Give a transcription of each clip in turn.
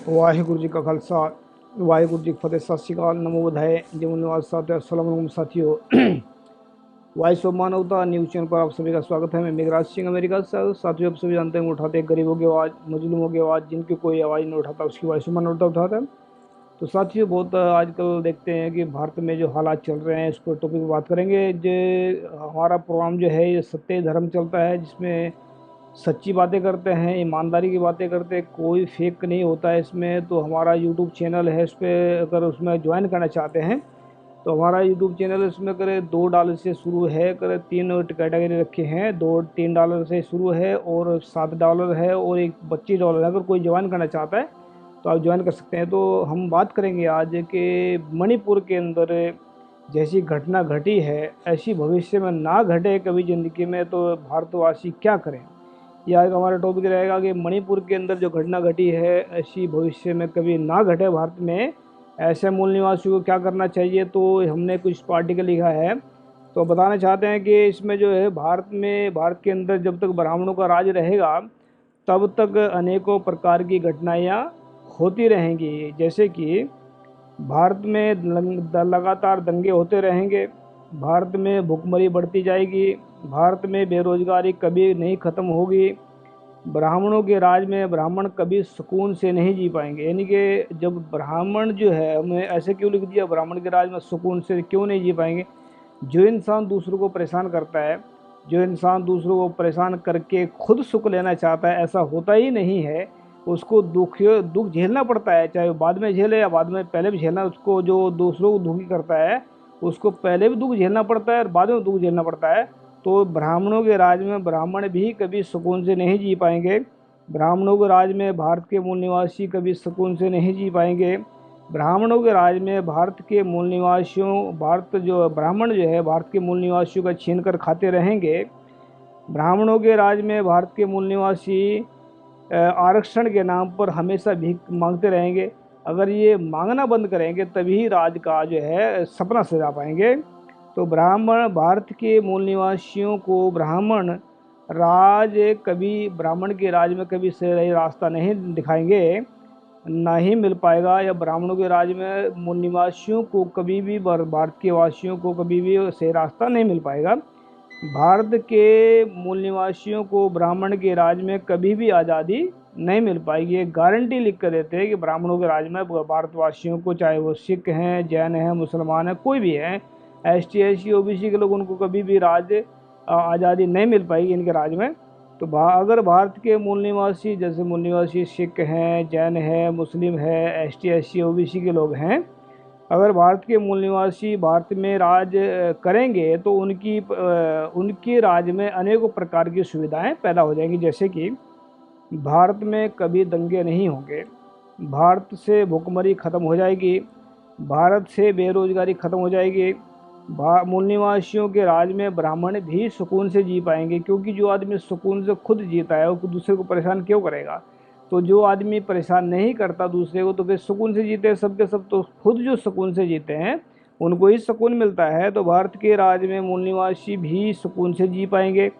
वाहिगुरु जी का खालसा वाहिगुरु जी की फतेह। सत श्री अकाल, नमो बुधाए, जय मुनिवास साथियों, अस्सलाम वालेकुम साथियों। वॉइस ऑफ मानवता न्यूज़ चैनल पर आप सभी का स्वागत है। मैं मेघराज सिंह अमेरिका से। साथियों, आप सभी जानते हैं उठाते हैं गरीबों की आवाज़, मजलूमों की आवाज़, जिनकी कोई आवाज़ नहीं उठाता उसकी वॉइस ऑफ मानवता उठाता है। तो साथियों, बहुत आजकल देखते हैं कि भारत में जो हालात चल रहे हैं इस पर टॉपिक बात करेंगे। जो हमारा प्रोग्राम जो है ये सत्य धर्म चलता है, जिसमें सच्ची बातें करते हैं, ईमानदारी की बातें करते हैं, कोई फेक नहीं होता है इसमें। तो हमारा यूट्यूब चैनल है, इस पर अगर उसमें ज्वाइन करना चाहते हैं तो हमारा यूट्यूब चैनल इसमें करे $2 से शुरू है, करे 3 कैटेगरी रखे हैं। $2-3 से शुरू है और $7 है और एक $25 है। अगर कोई ज्वाइन करना चाहता है तो आप ज्वाइन कर सकते हैं। तो हम बात करेंगे आज कि मणिपुर के अंदर जैसी घटना घटी है ऐसी भविष्य में ना घटे कभी ज़िंदगी में, तो भारतवासी क्या करें। यह एक हमारा टॉपिक रहेगा कि मणिपुर के अंदर जो घटना घटी है ऐसी भविष्य में कभी ना घटे भारत में, ऐसे मूल निवासियों को क्या करना चाहिए। तो हमने कुछ आर्टिकल लिखा है, तो बताना चाहते हैं कि इसमें जो है भारत के अंदर जब तक ब्राह्मणों का राज रहेगा तब तक अनेकों प्रकार की घटनाएं होती रहेंगी। जैसे कि भारत में लगातार दंगे होते रहेंगे, भारत में भुखमरी बढ़ती जाएगी, भारत में बेरोजगारी कभी नहीं ख़त्म होगी, ब्राह्मणों के राज में ब्राह्मण कभी सुकून से नहीं जी पाएंगे। यानी कि जब ब्राह्मण जो है, हमने ऐसे क्यों लिख दिया, ब्राह्मण के राज में सुकून से क्यों नहीं जी पाएंगे। जो इंसान दूसरों को परेशान करता है, जो इंसान दूसरों को परेशान करके खुद सुख लेना चाहता है, ऐसा होता ही नहीं है। उसको दुख झेलना पड़ता है, चाहे वो बाद में झेले या बाद में पहले भी झेलना। उसको जो दूसरों को दुखी करता है उसको पहले भी दुख झेलना पड़ता है और बाद में दुख झेलना पड़ता है। तो ब्राह्मणों के राज में ब्राह्मण भी कभी सुकून से नहीं जी पाएंगे। ब्राह्मणों के राज में भारत के मूल निवासी कभी सुकून से नहीं जी पाएंगे। ब्राह्मणों के राज में भारत के मूल निवासियों भारत जो ब्राह्मण जो है भारत के मूल निवासियों का छीन कर खाते रहेंगे। ब्राह्मणों के राज में भारत के मूल निवासी आरक्षण के नाम पर हमेशा भीख मांगते रहेंगे। अगर ये मांगना बंद करेंगे तभी राज का जो है सपना सजा पाएंगे। तो ब्राह्मण भारत के मूल निवासियों को ब्राह्मण के राज में कभी सही रास्ता नहीं दिखाएंगे, ना ही मिल पाएगा। या ब्राह्मणों के राज में मूल निवासियों को कभी भी भारत के वासियों को कभी भी सही रास्ता नहीं मिल पाएगा। भारत के मूल निवासियों को ब्राह्मण के राज में कभी भी आज़ादी नहीं मिल पाएगी। ये गारंटी लिख कर देते हैं कि ब्राह्मणों के राज में भारतवासियों को, चाहे वो सिख हैं, जैन हैं, मुसलमान हैं, कोई भी हैं, ST SC OBC के लोग, उनको कभी भी आज़ादी नहीं मिल पाएगी इनके राज में। तो अगर भारत के मूल निवासी, जैसे मूल निवासी सिख हैं, जैन हैं, मुस्लिम है, ST SC OBC के लोग हैं, अगर भारत के मूल निवासी भारत में राज करेंगे तो उनके राज में अनेकों प्रकार की सुविधाएं पैदा हो जाएंगी। जैसे कि भारत में कभी दंगे नहीं होंगे, भारत से भुखमरी खत्म हो जाएगी, भारत से बेरोजगारी खत्म हो जाएगी, मूल निवासियों के राज में ब्राह्मण भी सुकून से जी पाएंगे। क्योंकि जो आदमी सुकून से खुद जीता है वो दूसरे को परेशान क्यों करेगा। तो जो आदमी परेशान नहीं करता दूसरे को तो फिर सुकून से जीते हैं सबके सब। तो खुद जो सुकून से जीते हैं उनको ही सुकून मिलता है। तो भारत के राज में मूल निवासी भी सुकून से जी पाएंगे।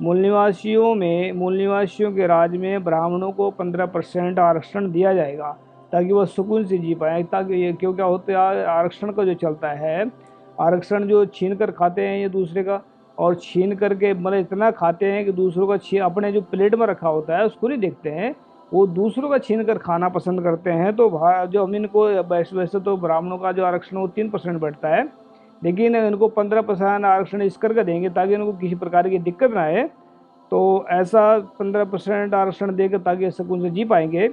मूल निवासियों के राज में ब्राह्मणों को 15% आरक्षण दिया जाएगा ताकि वह सुकून से जी पाए। ताकि ये क्यों क्या होता है, आरक्षण का जो चलता है, आरक्षण जो छीन कर खाते हैं ये दूसरे का, और छीन करके मतलब इतना खाते हैं कि दूसरों का छीन अपने जो प्लेट में रखा होता है उसको नहीं देखते हैं, वो दूसरों का छीन कर खाना पसंद करते हैं। तो जो हम इनको वैसे तो ब्राह्मणों का जो आरक्षण वो 3% बैठता है, लेकिन इनको 15% आरक्षण इस करके देंगे ताकि इनको किसी प्रकार की दिक्कत ना आए। तो ऐसा 15% आरक्षण देकर ताकि सुकून से जी पाएंगे।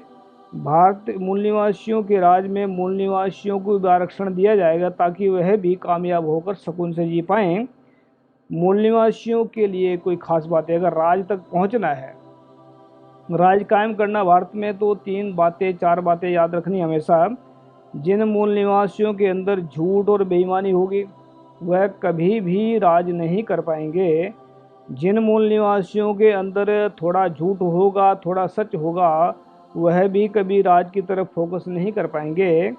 भारत मूल निवासियों के राज में मूल निवासियों को भी आरक्षण दिया जाएगा ताकि वह भी कामयाब होकर सुकून से जी पाएँ। मूल निवासियों के लिए कोई खास बात है, अगर राज तक पहुंचना है, राज कायम करना भारत में, तो 4 बातें याद रखनी हमेशा। जिन मूल निवासियों के अंदर झूठ और बेईमानी होगी वह कभी भी राज नहीं कर पाएंगे। जिन मूल निवासियों के अंदर थोड़ा झूठ होगा, थोड़ा सच होगा, वह भी कभी राज की तरफ फोकस नहीं कर पाएंगे।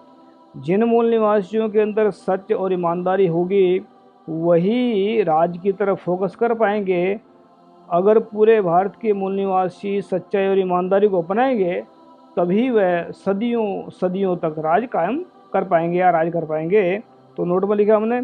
जिन मूल निवासियों के अंदर सच और ईमानदारी होगी वही राज की तरफ फोकस कर पाएंगे। अगर पूरे भारत के मूल निवासी सच्चाई और ईमानदारी को अपनाएंगे तभी वह सदियों सदियों तक राज कायम कर पाएंगे या राज कर पाएंगे। तो नोट में लिखा हमने,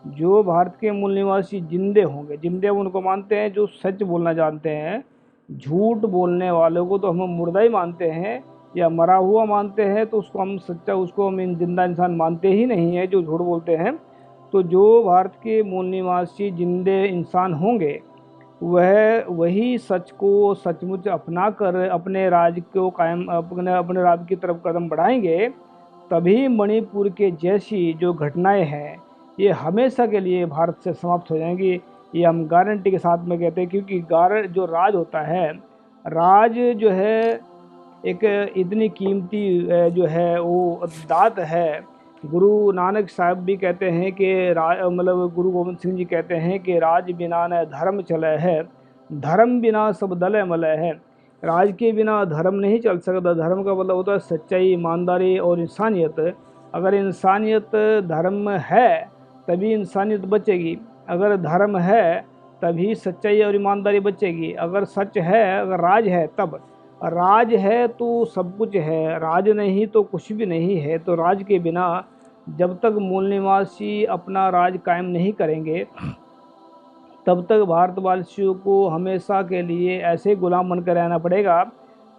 जो भारत के मूल निवासी जिंदे होंगे, जिंदे उनको मानते हैं जो सच बोलना जानते हैं। झूठ बोलने वालों को तो हम मुर्दा ही मानते हैं या मरा हुआ मानते हैं, तो उसको हम सच्चा, उसको हम जिंदा इंसान मानते ही नहीं है जो झूठ बोलते हैं। तो जो भारत के मूल निवासी जिंदे इंसान होंगे, वह वही सच को सचमुच अपना कर अपने राज को कायम, अपने अपने राज की तरफ कदम बढ़ाएंगे। तभी मणिपुर के जैसी जो घटनाएं हैं ये हमेशा के लिए भारत से समाप्त हो जाएंगी। ये हम गारंटी के साथ में कहते हैं, क्योंकि जो राज होता है, राज जो है एक इतनी कीमती जो है वो दात है। गुरु नानक साहब भी कहते हैं कि मतलब गुरु गोविंद सिंह जी कहते हैं कि राज बिना न धर्म चले है, धर्म बिना सब दले मले है। राज के बिना धर्म नहीं चल सकता। धर्म का मतलब होता है सच्चाई, ईमानदारी और इंसानियत। अगर इंसानियत धर्म है तभी इंसानियत बचेगी, अगर धर्म है तभी सच्चाई और ईमानदारी बचेगी। अगर सच है, अगर राज है, तब राज है तो सब कुछ है, राज नहीं तो कुछ भी नहीं है। तो राज के बिना जब तक मूल निवासी अपना राज कायम नहीं करेंगे, तब तक भारतवासियों को हमेशा के लिए ऐसे गुलाम बनकर रहना पड़ेगा।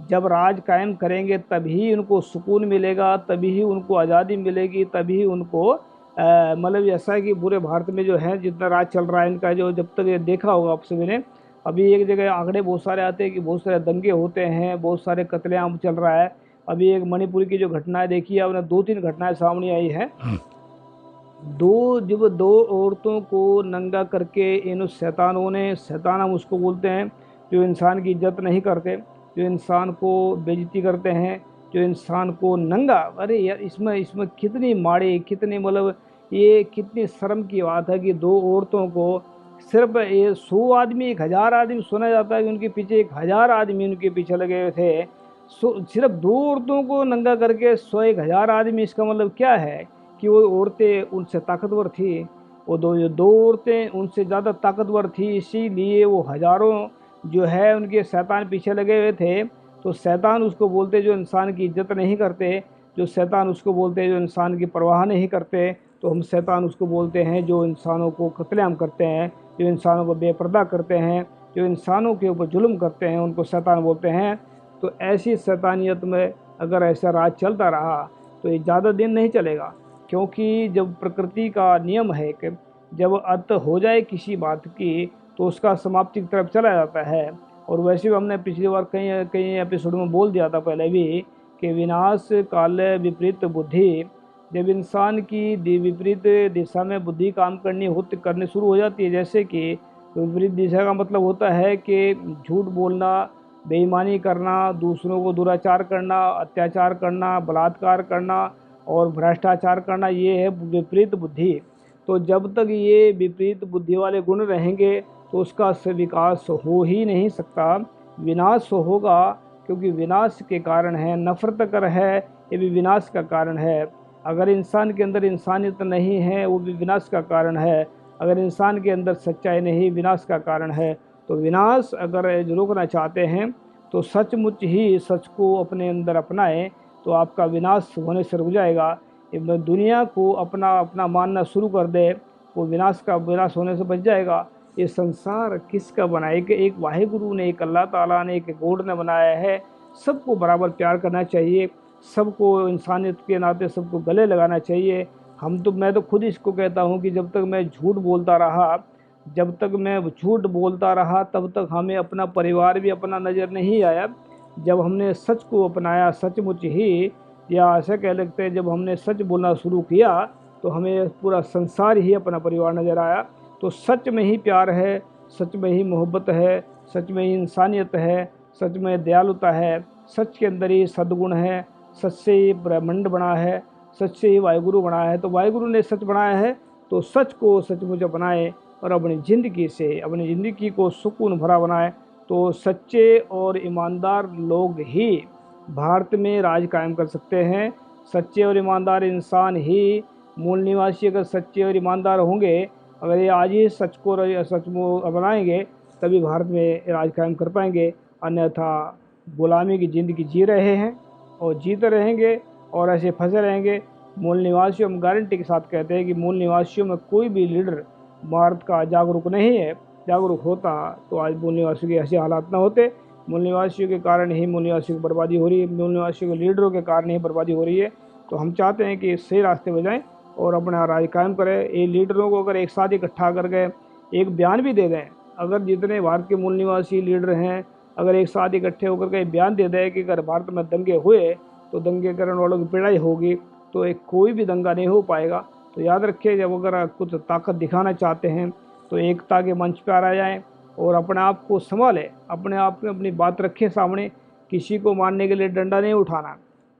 जब राज कायम करेंगे तभी उनको सुकून मिलेगा, तभी उनको आज़ादी मिलेगी, तभी उनको मतलब ऐसा है कि पूरे भारत में जो है जितना राज चल रहा है इनका, जो जब तक ये देखा होगा आप सभी ने, अभी एक जगह आंकड़े बहुत सारे आते हैं कि बहुत सारे दंगे होते हैं, बहुत सारे कत्लेआम चल रहा है। अभी एक मणिपुर की जो घटनाएं देखी है आपने, 2-3 घटनाएं सामने आई है। जब दो औरतों को नंगा करके इन शैतानों ने, शैतान हम उसको बोलते हैं जो इंसान की इज्जत नहीं करते, जो इंसान को बेइज्जती करते हैं, जो इंसान को नंगा, अरे यार इसमें इसमें कितनी माड़ी, कितनी मतलब ये कितनी शर्म की बात है कि 2 औरतों को, सिर्फ ये 100 आदमी, 1000 आदमी, सुना जाता है कि उनके पीछे 1000 आदमी उनके पीछे लगे हुए थे। सिर्फ 2 औरतों को नंगा करके 100-1000 आदमी, इसका मतलब क्या है कि वो औरतें उनसे ताकतवर थी। वो दो औरतें उनसे ज़्यादा ताकतवर थी, इसीलिए वो हजारों जो है उनके शैतान पीछे लगे हुए थे। तो शैतान उसको बोलते जो इंसान की इज्जत नहीं करते, जो शैतान उसको बोलते हैं जो इंसान की परवाह नहीं करते। तो हम शैतान उसको बोलते हैं जो इंसानों को कत्लेआम करते हैं, जो इंसानों को बेपर्दा करते हैं, जो इंसानों के ऊपर जुल्म करते हैं, उनको शैतान बोलते हैं। तो ऐसी शैतानियत में अगर ऐसा राज चलता रहा तो ये ज़्यादा दिन नहीं चलेगा, क्योंकि जब प्रकृति का नियम है कि जब अंत हो जाए किसी बात की तो उसका समाप्ति की तरफ चला जाता है। और वैसे भी हमने पिछली बार कई कई एपिसोड में बोल दिया था पहले भी कि विनाश काल विपरीत बुद्धि, जब इंसान की विपरीत दिशा में बुद्धि काम करनी शुरू हो जाती है, जैसे कि विपरीत दिशा का मतलब होता है कि झूठ बोलना, बेईमानी करना, दूसरों को दुराचार करना, अत्याचार करना, बलात्कार करना और भ्रष्टाचार करना, ये है विपरीत बुद्धि। तो जब तक ये विपरीत बुद्धि वाले गुण रहेंगे तो उसका विकास हो ही नहीं सकता, विनाश होगा। क्योंकि विनाश के कारण है, नफरत कर है, ये भी विनाश का कारण है। अगर इंसान के अंदर इंसानियत नहीं है, वो भी विनाश का कारण है। अगर इंसान के अंदर सच्चाई नहीं, विनाश का कारण है। तो विनाश अगर रोकना चाहते हैं तो सचमुच ही सच को अपने अंदर अपनाएं, तो आपका विनाश होने से रुक जाएगा। दुनिया को अपना अपना मानना शुरू कर दे, वो विनाश होने से बच जाएगा। ये संसार किसका बनाया? कि एक वाहिगुरु ने, एक अल्लाह ताला ने, एक गॉड ने बनाया है। सबको बराबर प्यार करना चाहिए, सबको इंसानियत के नाते सबको गले लगाना चाहिए। मैं तो खुद इसको कहता हूँ कि जब तक मैं झूठ बोलता रहा, तब तक हमें अपना परिवार भी अपना नज़र नहीं आया। जब हमने सच को अपनाया, सचमुच ही, या ऐसे कह लगते हैं जब हमने सच बोलना शुरू किया तो हमें पूरा संसार ही अपना परिवार नज़र आया। तो सच में ही प्यार है, सच में ही मोहब्बत है, सच में ही इंसानियत है, सच में दयालुता है, सच के अंदर ही सद्गुण है, सच से ही ब्रह्मांड बना है, सच से ही वाहिगुरु बना है। तो वाहिगुरु ने सच बनाया है, तो सच को सचमुच अपनाएं और अपनी ज़िंदगी को सुकून भरा बनाएं। तो सच्चे और ईमानदार लोग ही भारत में राज कायम कर सकते हैं। सच्चे और ईमानदार इंसान ही, मूल निवासी अगर सच्चे और ईमानदार होंगे, अगर ये आज ही सच को अपनाएंगे, तभी भारत में राज कायम कर पाएंगे। अन्यथा गुलामी की ज़िंदगी जी रहे हैं। और जीते रहेंगे और ऐसे फंसे रहेंगे। मूल निवासियों, हम गारंटी के साथ कहते हैं कि मूल निवासियों में कोई भी लीडर भारत का जागरूक नहीं है। जागरूक होता तो आज मूल निवासियों के ऐसे हालात ना होते। मूल निवासियों के कारण ही मूल निवासियों की बर्बादी हो रही है, मूल निवासियों के लीडरों के कारण ही बर्बादी हो रही है। तो हम चाहते हैं कि सही रास्ते पर जाएँ और अपना राज कायम करें। ये लीडरों को अगर एक साथ इकट्ठा करके एक बयान भी दे दें, अगर जितने भारत के मूल निवासी लीडर हैं अगर एक साथ इकट्ठे होकर के बयान दे दें कि अगर भारत में दंगे हुए तो दंगे करने वालों की पिटाई होगी, तो एक कोई भी दंगा नहीं हो पाएगा। तो याद रखिए, जब अगर कुछ ताकत दिखाना चाहते हैं तो एकता के मंच पर आ जाएं और अपने आप को संभालें, अपने आप में अपनी बात रखें सामने। किसी को मारने के लिए डंडा नहीं उठाना,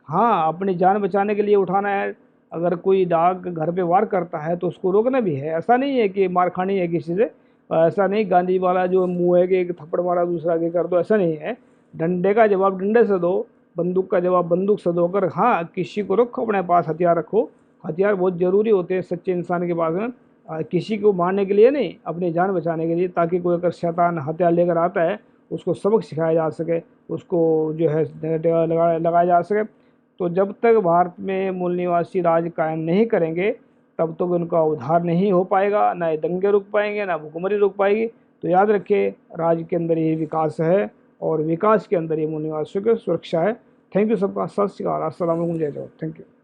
हाँ अपनी जान बचाने के लिए उठाना है। अगर कोई डाक घर पे वार करता है तो उसको रोकना भी है। ऐसा नहीं है कि मार खानी है किसी से, ऐसा नहीं गांधी वाला जो मुंह है कि एक थप्पड़ मारा दूसरा के कर दो, ऐसा नहीं है। डंडे का जवाब डंडे से दो, बंदूक का जवाब बंदूक से दो। अगर हाँ किसी को रखो, अपने पास हथियार रखो। हथियार बहुत ज़रूरी होते हैं सच्चे इंसान के पास में, किसी को मारने के लिए नहीं, अपनी जान बचाने के लिए, ताकि कोई अगर शैतान हथियार लेकर आता है उसको सबक सिखाया जा सके, उसको जो है लगाया जा सके। तो जब तक भारत में मूल निवासी राज कायम नहीं करेंगे तब तक उनका उद्धार नहीं हो पाएगा, ना ये दंगे रुक पाएंगे, ना भुखमरी रुक पाएगी। तो याद रखिए, राज्य के अंदर ये विकास है और विकास के अंदर ये मूल निवासियों की सुरक्षा है। थैंक यू सबका, सत श्री अकाल, अस्सलाम वालेकुम, जय जवाहर, थैंक यू।